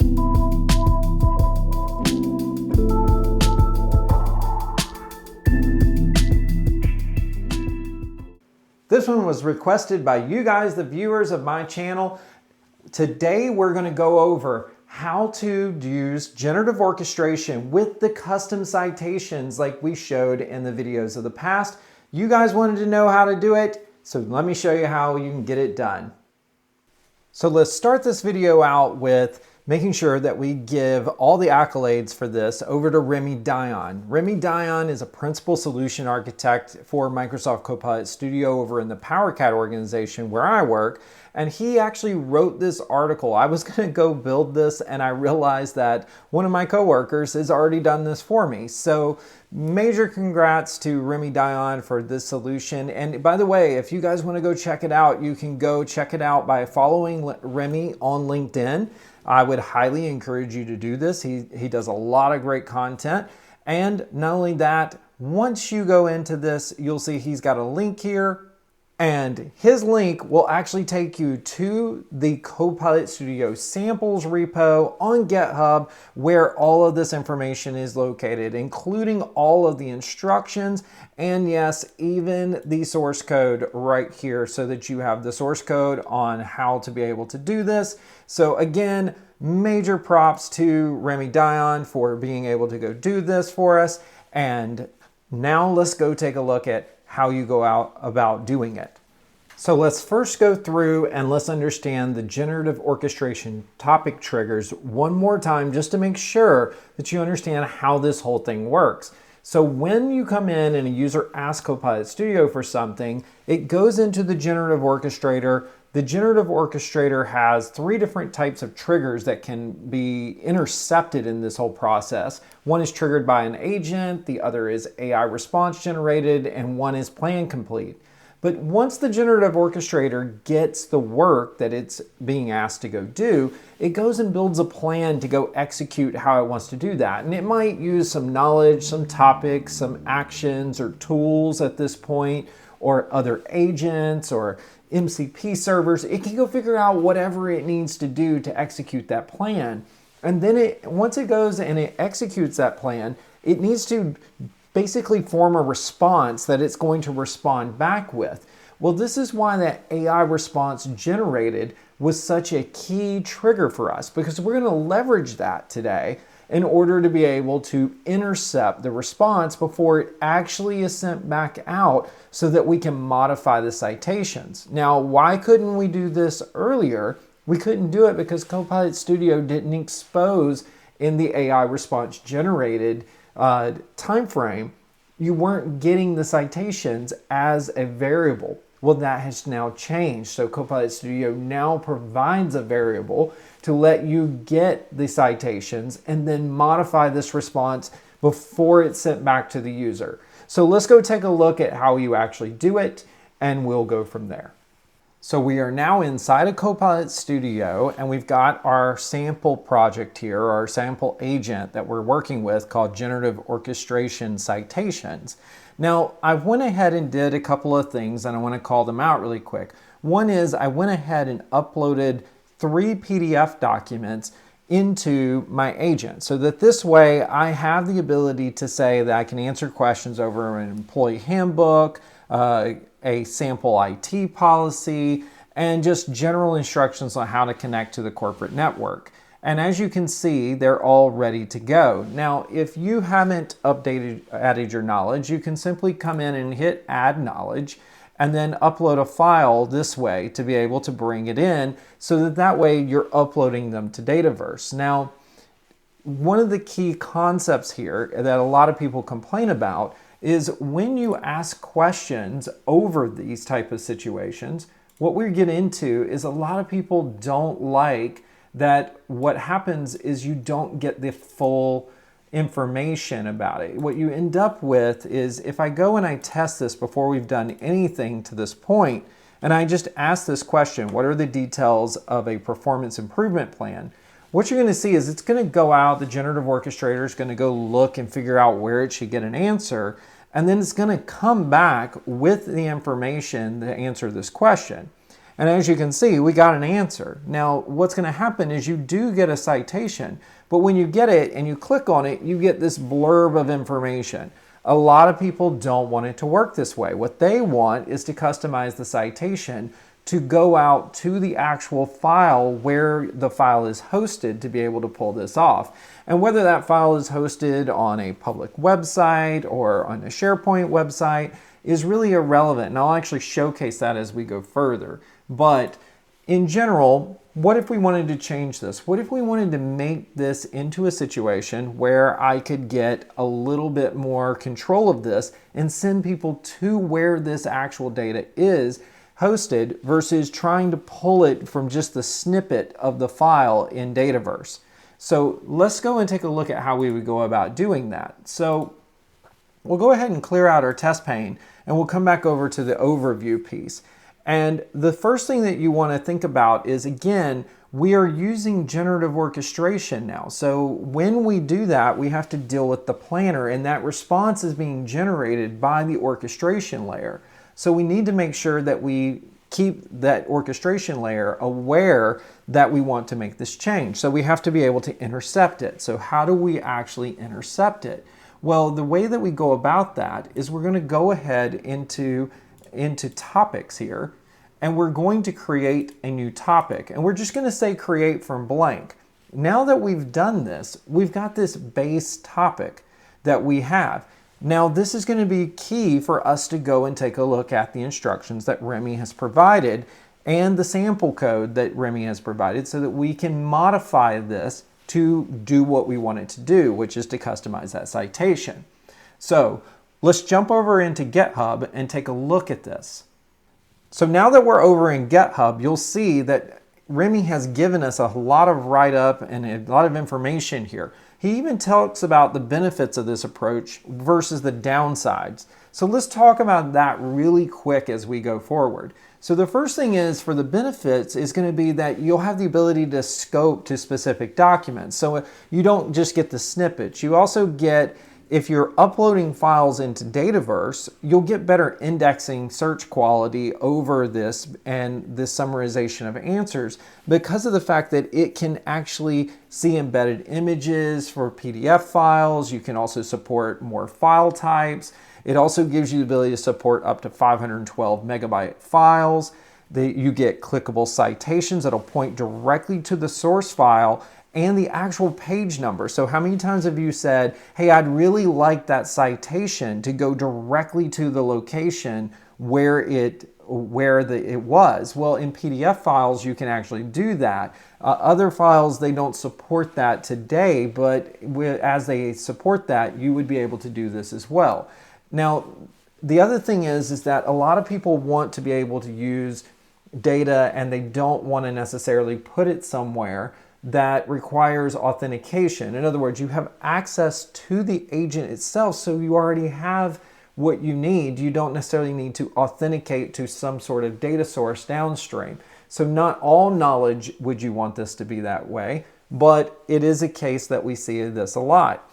This one was requested by you guys, the viewers of my channel. Today we're going to go over how to use generative orchestration with the custom citations like we showed in the videos of the past. You guys wanted to know how to do it, so let me show you how you can get it done. So let's start this video out with making sure that we give all the accolades for this over to Remi Dyon. Remi Dyon is a principal solution architect for Microsoft Copilot Studio over in the PowerCAT organization where I work, and he actually wrote this article. I was going to go build this and I realized that one of my coworkers has already done this for me. So major congrats to Remi Dyon for this solution. And by the way, if you guys want to go check it out, you can go check it out by following Remi on LinkedIn. I would highly encourage you to do this. He does a lot of great content. And not only that, once you go into this, you'll see he's got a link here. And his link will actually take you to the Copilot Studio Samples repo on GitHub where all of this information is located, including all of the instructions and yes, even the source code right here so that you have the source code on how to be able to do this. So again, major props to Remi Dyon for being able to go do this for us. And now let's go take a look at how you go out about doing it. So let's first go through and let's understand the generative orchestration topic triggers one more time just to make sure that you understand how this whole thing works. So when you come in and a user asks Copilot Studio for something, it goes into the generative orchestrator. The generative orchestrator has 3 different types of triggers that can be intercepted in this whole process. One is triggered by an agent, the other is AI response generated, and one is plan complete. But once the generative orchestrator gets the work that it's being asked to go do, it goes and builds a plan to go execute how it wants to do that. And it might use some knowledge, some topics, some actions or tools at this point, or other agents or MCP servers. It can go figure out whatever it needs to do to execute that plan. And then once it goes and it executes that plan, it needs to basically form a response that it's going to respond back with. Well, this is why that AI response generated was such a key trigger for us, because we're going to leverage that today in order to be able to intercept the response before it actually is sent back out so that we can modify the citations. Now, why couldn't we do this earlier? We couldn't do it because Copilot Studio didn't expose in the AI response generated time frame. You weren't getting the citations as a variable. Well, that has now changed. So Copilot Studio now provides a variable to let you get the citations and then modify this response before it's sent back to the user. So let's go take a look at how you actually do it, and we'll go from there. So we are now inside of Copilot Studio, and we've got our sample project here, our sample agent that we're working with called Generative Orchestration Citations. Now, I went ahead and did a couple of things, and I want to call them out really quick. One is I went ahead and uploaded 3 PDF documents into my agent so that this way I have the ability to say that I can answer questions over an employee handbook, a sample IT policy, and just general instructions on how to connect to the corporate network. And as you can see, they're all ready to go. Now, if you haven't added your knowledge, you can simply come in and hit add knowledge and then upload a file this way to be able to bring it in so that way you're uploading them to Dataverse. Now, one of the key concepts here that a lot of people complain about is when you ask questions over these type of situations, what we get into is a lot of people don't like that what happens is you don't get the full information about it. What you end up with is if I go and I test this before we've done anything to this point, and I just ask this question, what are the details of a performance improvement plan? What you're going to see is it's going to go out, the generative orchestrator is going to go look and figure out where it should get an answer, and then it's going to come back with the information to answer this question. And as you can see, we got an answer. Now, what's going to happen is you do get a citation, but when you get it and you click on it, you get this blurb of information. A lot of people don't want it to work this way. What they want is to customize the citation to go out to the actual file where the file is hosted to be able to pull this off. And whether that file is hosted on a public website or on a SharePoint website is really irrelevant. And I'll actually showcase that as we go further. But in general, what if we wanted to change this? What if we wanted to make this into a situation where I could get a little bit more control of this and send people to where this actual data is hosted versus trying to pull it from just the snippet of the file in Dataverse? So let's go and take a look at how we would go about doing that. So we'll go ahead and clear out our test pane and we'll come back over to the overview piece. And the first thing that you want to think about is, again, we are using generative orchestration now. So when we do that, we have to deal with the planner, and that response is being generated by the orchestration layer. So we need to make sure that we keep that orchestration layer aware that we want to make this change. So we have to be able to intercept it. So how do we actually intercept it? Well, the way that we go about that is we're going to go ahead into topics here, and we're going to create a new topic, and we're just going to say create from blank. Now that we've done this, we've got this base topic that we have. Now this is going to be key for us to go and take a look at the instructions that Remi has provided and the sample code that Remi has provided so that we can modify this to do what we want it to do, which is to customize that citation. So let's jump over into GitHub and take a look at this. So now that we're over in GitHub, you'll see that Remi has given us a lot of write-up and a lot of information here. He even talks about the benefits of this approach versus the downsides. So let's talk about that really quick as we go forward. So the first thing is, for the benefits, is going to be that you'll have the ability to scope to specific documents. So you don't just get the snippets. You also get, if you're uploading files into Dataverse, you'll get better indexing search quality over this and this summarization of answers because of the fact that it can actually see embedded images for PDF files. You can also support more file types. It also gives you the ability to support up to 512 megabyte files. You get clickable citations that'll point directly to the source file and the actual page number. So how many times have you said, hey, I'd really like that citation to go directly to the location where it was? Well, in PDF files, you can actually do that. Other files, they don't support that today, but as they support that, you would be able to do this as well. Now, the other thing is that a lot of people want to be able to use data and they don't want to necessarily put it somewhere that requires authentication. In other words, you have access to the agent itself, so you already have what you need. You don't necessarily need to authenticate to some sort of data source downstream. So not all knowledge would you want this to be that way, but it is a case that we see this a lot.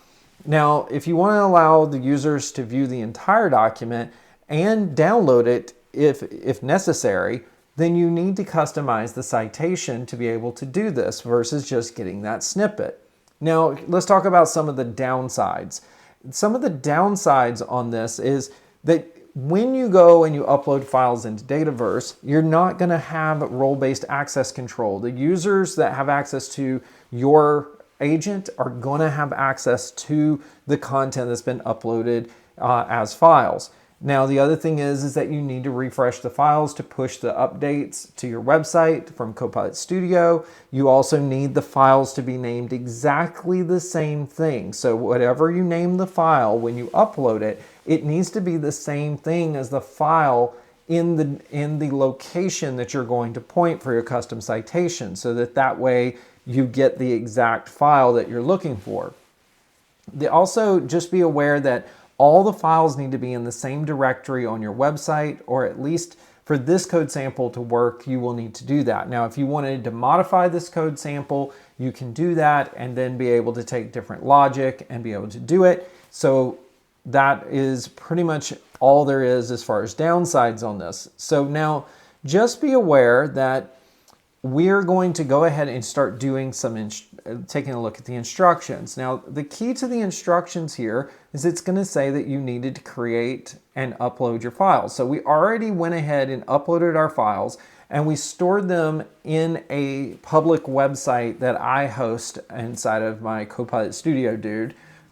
Now, if you want to allow the users to view the entire document and download it if necessary, then you need to customize the citation to be able to do this versus just getting that snippet. Now, let's talk about some of the downsides. Some of the downsides on this is that when you go and you upload files into Dataverse, you're not going to have role-based access control. The users that have access to your agent are going to have access to the content that's been uploaded as files. Now, the other thing is that you need to refresh the files to push the updates to your website from Copilot Studio. You also need the files to be named exactly the same thing. So whatever you name the file, when you upload it, it needs to be the same thing as the file in the location that you're going to point for your custom citation, so that way you get the exact file that you're looking for. Also, just be aware that all the files need to be in the same directory on your website, or at least for this code sample to work, you will need to do that. Now, if you wanted to modify this code sample, you can do that and then be able to take different logic and be able to do it. So that is pretty much all there is as far as downsides on this. So now, just be aware that we're going to go ahead and start doing taking a look at the instructions. Now, the key to the instructions here is it's going to say that you needed to create and upload your files. So we already went ahead and uploaded our files, and we stored them in a public website that I host inside of my Copilot Studio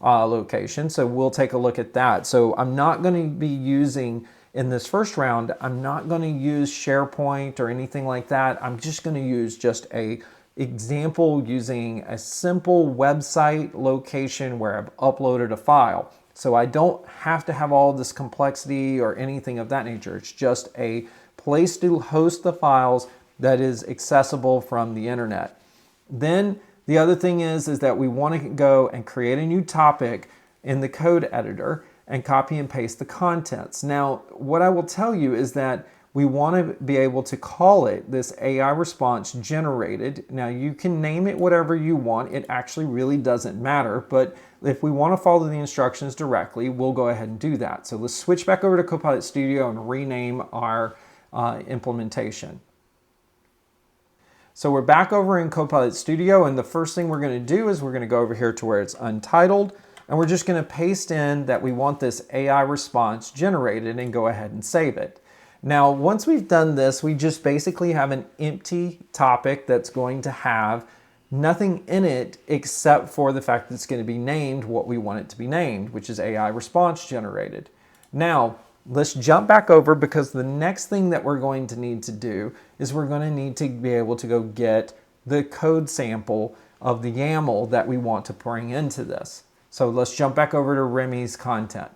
location. So we'll take a look at that. So I'm not going to be using, in this first round, I'm not going to use SharePoint or anything like that. I'm just going to use just a example using a simple website location where I've uploaded a file. So I don't have to have all this complexity or anything of that nature. It's just a place to host the files that is accessible from the internet. Then the other thing is that we want to go and create a new topic in the code editor and copy and paste the contents. Now, what I will tell you is that we want to be able to call it this AI response generated. Now, you can name it whatever you want. It actually really doesn't matter, but if we want to follow the instructions directly, we'll go ahead and do that. So let's switch back over to Copilot Studio and rename our implementation. So we're back over in Copilot Studio, and the first thing we're going to do is we're going to go over here to where it's untitled, and we're just going to paste in that we want this AI response generated and go ahead and save it. Now, once we've done this, we just basically have an empty topic that's going to have nothing in it except for the fact that it's going to be named what we want it to be named, which is AI response generated. Now, let's jump back over, because the next thing that we're going to need to do is we're going to need to be able to go get the code sample of the YAML that we want to bring into this. So let's jump back over to Remi's content.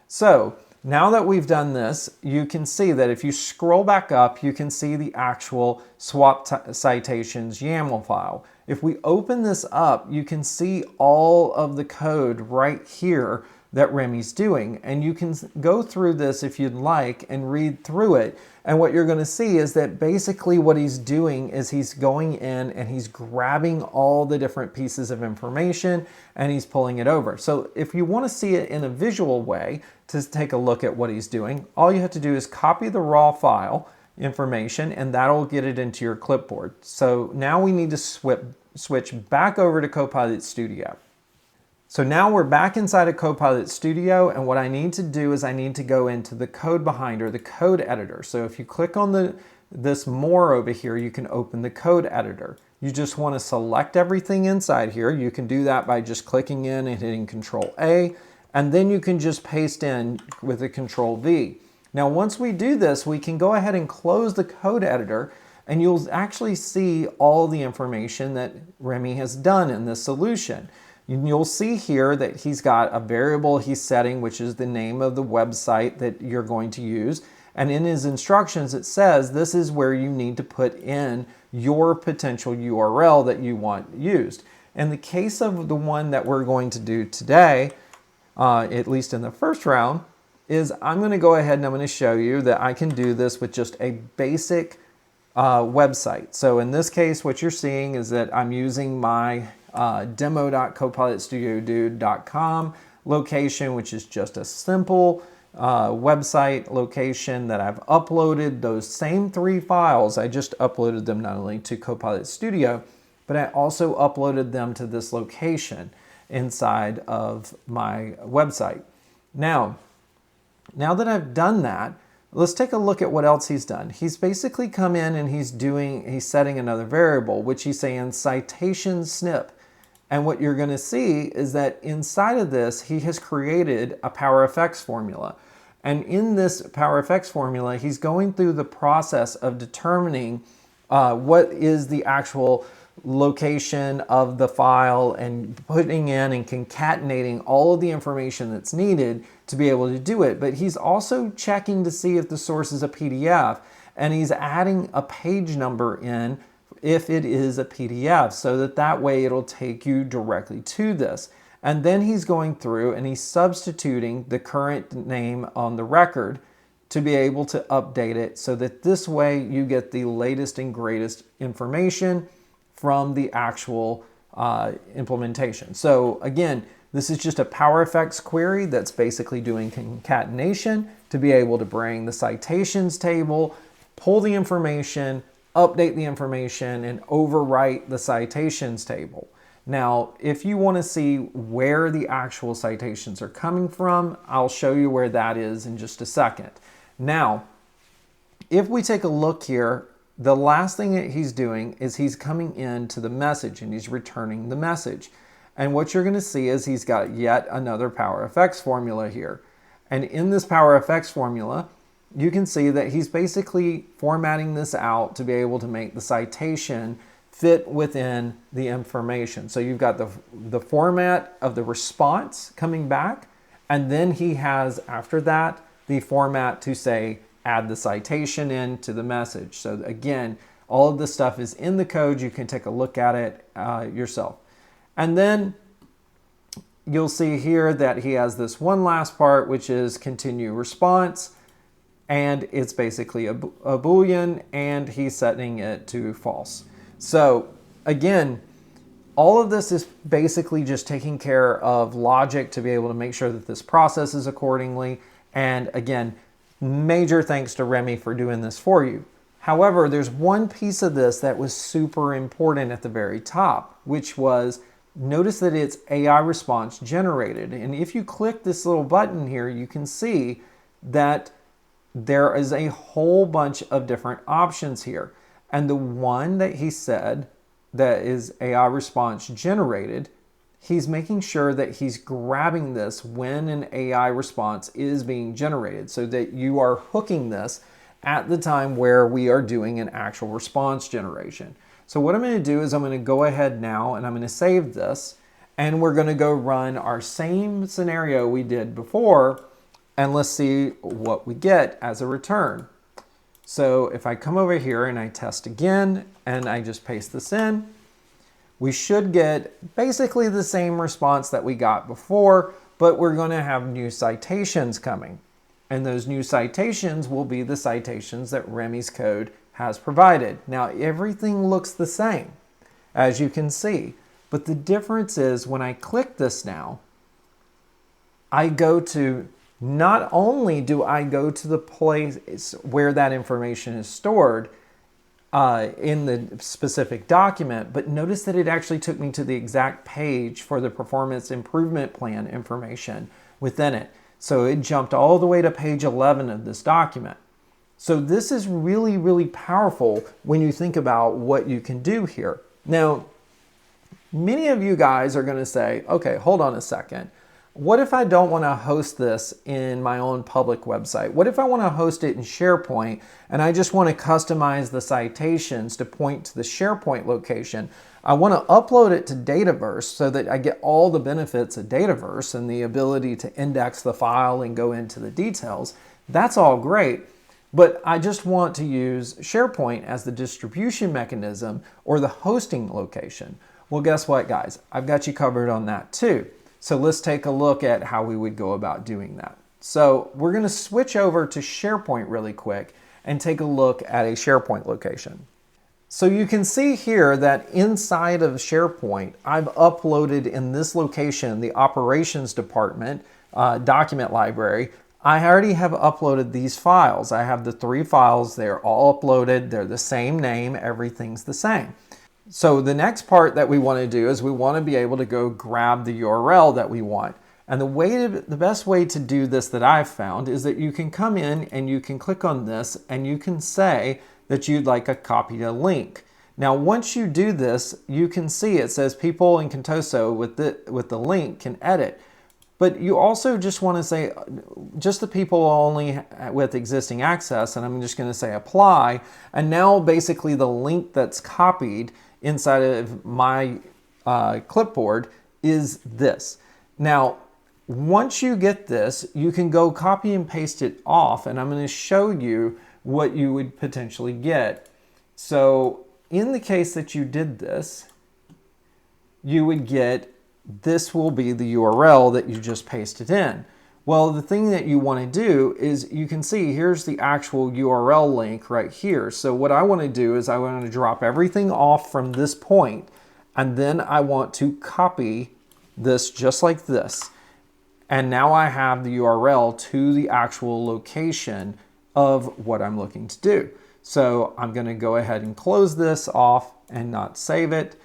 So now that we've done this, you can see that if you scroll back up, you can see the actual swap citations YAML file. If we open this up, you can see all of the code right here that Remi's doing. And you can go through this if you'd like and read through it. And what you're going to see is that basically what he's doing is he's going in and he's grabbing all the different pieces of information and he's pulling it over. So if you want to see it in a visual way to take a look at what he's doing, all you have to do is copy the raw file information and that'll get it into your clipboard. So now we need to switch back over to Copilot Studio. So now we're back inside of Copilot Studio, and what I need to do is I need to go into the code behind, or the code editor. So if you click on this more over here, you can open the code editor. You just want to select everything inside here. You can do that by just clicking in and hitting Control A, and then you can just paste in with a Control V. Now once we do this, we can go ahead and close the code editor, and you'll actually see all the information that Remi has done in this solution. You'll see here that he's got a variable he's setting, which is the name of the website that you're going to use. And in his instructions, it says this is where you need to put in your potential URL that you want used. In the case of the one that we're going to do today, at least in the first round, is I'm going to go ahead and I'm going to show you that I can do this with just a basic website. So in this case, what you're seeing is that I'm using my demo.copilotstudiodude.com location, which is just a simple website location that I've uploaded those same 3 files. I just uploaded them not only to Copilot Studio, but I also uploaded them to this location inside of my website. Now that I've done that, let's take a look at what else he's done. He's basically come in and he's setting another variable, which he's saying citation snip. And what you're going to see is that inside of this, he has created a PowerFX formula. And in this PowerFX formula, he's going through the process of determining what is the actual location of the file and putting in and concatenating all of the information that's needed to be able to do it. But he's also checking to see if the source is a PDF, and he's adding a page number in if it is a PDF, so that way it'll take you directly to this. And then he's going through and he's substituting the current name on the record to be able to update it, so that this way you get the latest and greatest information from the actual implementation. So again, this is just a PowerFX query that's basically doing concatenation to be able to bring the citations table, pull the information, update the information, and overwrite the citations table. Now, if you want to see where the actual citations are coming from, I'll show you where that is in just a second. Now, if we take a look here, the last thing that he's doing is he's coming into the message and he's returning the message. And what you're going to see is he's got yet another PowerFX formula here. And in this PowerFX formula, you can see that he's basically formatting this out to be able to make the citation fit within the information. So you've got the format of the response coming back, and then he has, after that, the format to say, add the citation into the message. So again, all of this stuff is in the code. You can take a look at it yourself. And then you'll see here that he has this one last part, which is continue response. And it's basically a Boolean, and he's setting it to false. So again, all of this is basically just taking care of logic to be able to make sure that this processes accordingly. And again, major thanks to Remi for doing this for you. However, there's one piece of this that was super important at the very top, which was, notice that it's AI response generated. And if you click this little button here, you can see that there is a whole bunch of different options here. And the one that he said that is AI response generated, he's making sure that he's grabbing this when an AI response is being generated so that you are hooking this at the time where we are doing an actual response generation. So what I'm going to do is I'm going to go ahead now and I'm going to save this, and we're going to go run our same scenario we did before, and let's see what we get as a return. So if I come over here and I test again and I just paste this in, we should get basically the same response that we got before, but we're going to have new citations coming. And those new citations will be the citations that Remi's code has provided. Now everything looks the same, as you can see, but the difference is when I click this now, I go to, not only do I go to the place where that information is stored in the specific document, but notice that it actually took me to the exact page for the performance improvement plan information within it. So it jumped all the way to page 11 of this document. So this is really, really powerful when you think about what you can do here. Now, many of you guys are going to say, okay, hold on a second. What if I don't want to host this in my own public website? What if I want to host it in SharePoint and I just want to customize the citations to point to the SharePoint location? I want to upload it to Dataverse so that I get all the benefits of Dataverse and the ability to index the file and go into the details. That's all great, but I just want to use SharePoint as the distribution mechanism or the hosting location. Well, guess what, guys? I've got you covered on that too. So let's take a look at how we would go about doing that. So we're going to switch over to SharePoint really quick and take a look at a SharePoint location. So you can see here that inside of SharePoint, I've uploaded in this location, the operations department document library. I already have uploaded these files. I have the 3 files. They're all uploaded. They're the same name. Everything's the same. So the next part that we want to do is we want to be able to go grab the URL that we want. And the best way to do this that I've found is that you can come in and you can click on this and you can say that you'd like a copy to link. Now, once you do this, you can see it says people in Contoso with the link can edit. But you also just want to say just the people only with existing access, and I'm just going to say apply. And now basically the link that's copied inside of my clipboard is this. Now, once you get this, you can go copy and paste it off, and I'm going to show you what you would potentially get. So in the case that you did this, you would get, this will be the URL that you just pasted in. Well, the thing that you want to do is you can see here's the actual URL link right here. So what I want to do is I want to drop everything off from this point, and then I want to copy this just like this. And now I have the URL to the actual location of what I'm looking to do. So I'm going to go ahead and close this off and not save it.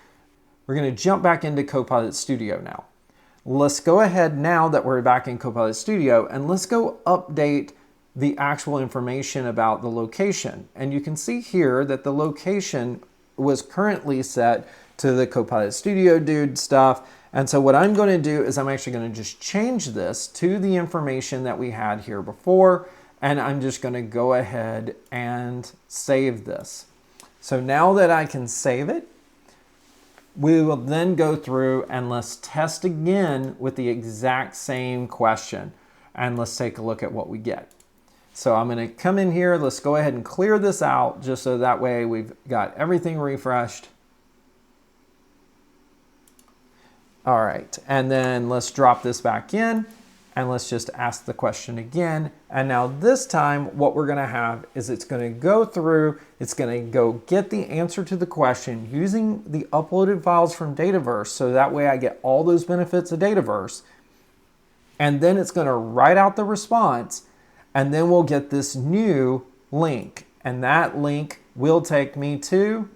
We're going to jump back into Copilot Studio now. Let's go ahead now that we're back in Copilot Studio and let's go update the actual information about the location. And you can see here that the location was currently set to the Copilot Studio dude stuff. And so what I'm going to do is I'm actually going to just change this to the information that we had here before. And I'm just going to go ahead and save this. So now that I can save it, we will then go through and let's test again with the exact same question. And let's take a look at what we get. So I'm going to come in here. Let's go ahead and clear this out just so that way we've got everything refreshed. All right, and then let's drop this back in and let's just ask the question again. And now this time what we're gonna have is it's gonna go through, it's gonna go get the answer to the question using the uploaded files from Dataverse, so that way I get all those benefits of Dataverse. And then it's gonna write out the response, and then we'll get this new link. And that link will take me to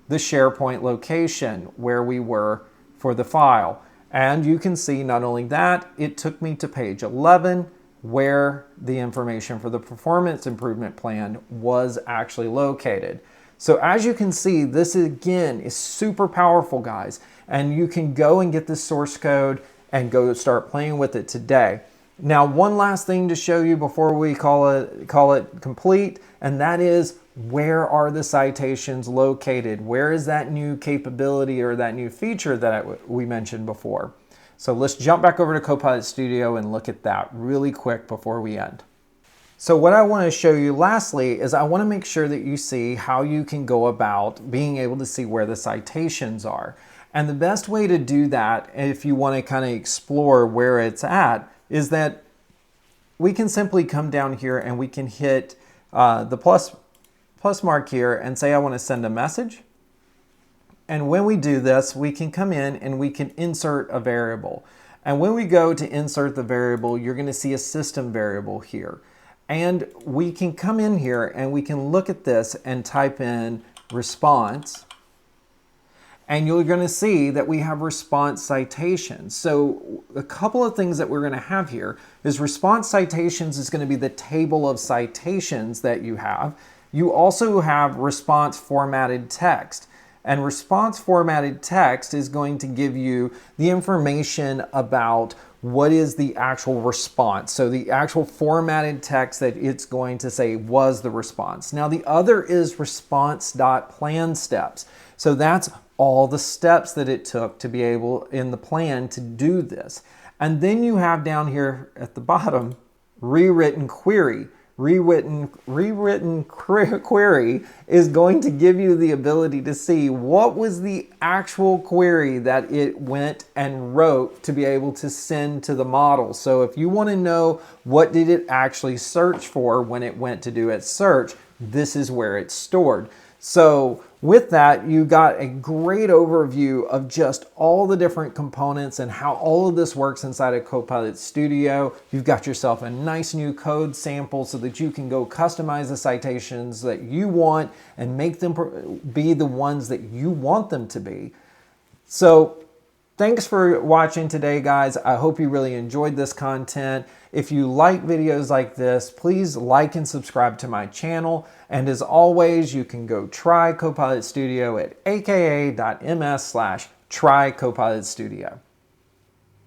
the SharePoint location where we were for the file. And you can see not only that, it took me to page 11 where the information for the performance improvement plan was actually located. So as you can see, this again is super powerful, guys. And you can go and get this source code and go start playing with it today. Now, one last thing to show you before we call it complete, and that is, where are the citations located? Where is that new capability or that new feature that we mentioned before? So let's jump back over to Copilot Studio and look at that really quick before we end. So what I want to show you lastly is I want to make sure that you see how you can go about being able to see where the citations are. And the best way to do that, if you want to kind of explore where it's at, is that we can simply come down here and we can hit the plus mark here and say I want to send a message. And when we do this, we can come in and we can insert a variable. And when we go to insert the variable, you're going to see a system variable here. And we can come in here and we can look at this and type in response. And you're going to see that we have response citations. So a couple of things that we're going to have here is response citations is going to be the table of citations that you have. You also have response formatted text. And response formatted text is going to give you the information about what is the actual response. So the actual formatted text that it's going to say was the response. Now the other is response.plan steps. So that's all the steps that it took to be able in the plan to do this. And then you have down here at the bottom, rewritten query. Rewritten query is going to give you the ability to see what was the actual query that it went and wrote to be able to send to the model. So if you want to know what did it actually search for when it went to do its search, this is where it's stored. So with that, you got a great overview of just all the different components and how all of this works inside of Copilot Studio. You've got yourself a nice new code sample so that you can go customize the citations that you want and make them be the ones that you want them to be. So thanks for watching today, guys. I hope you really enjoyed this content. If you like videos like this, please like and subscribe to my channel. And as always, you can go try Copilot Studio at aka.ms/trycopilotstudio.